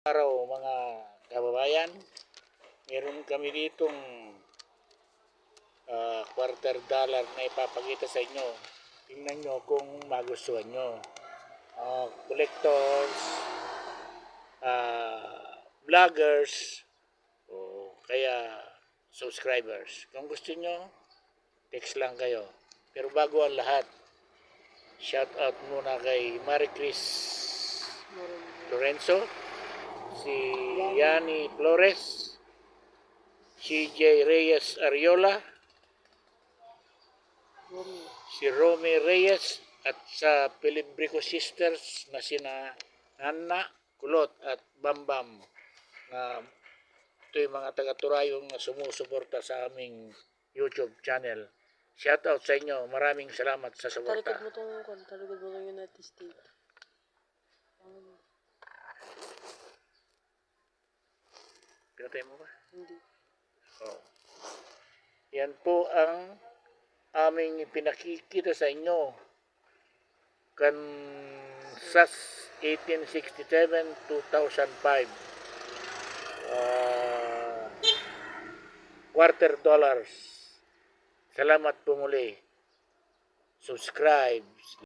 Araw mga kababayan, meron kami ditong quarter dollar na ipapakita sa inyo. Tingnan nyo kung magustuhan nyo. Collectors, vloggers, o kaya subscribers. Kung gusto nyo, text lang kayo. Pero bago ang lahat, shout out muna kay Marie Chris Lorenzo, si Yani Flores, si J. Reyes Ariola, si Romy Reyes, at sa Pilibrico Sisters na sina Nana Kulot at Bambam, na ito yung mga taga-turayong na sumusuporta sa aming YouTube channel. Shout out sa inyo. Maraming salamat sa suporta. Talikod mo itong United States. Pinatay mo ba? Hindi. Oh. Yan po ang aming pinakikita sa inyo. Kansas 1867-2005. Quarter dollars. Salamat po muli. Subscribe.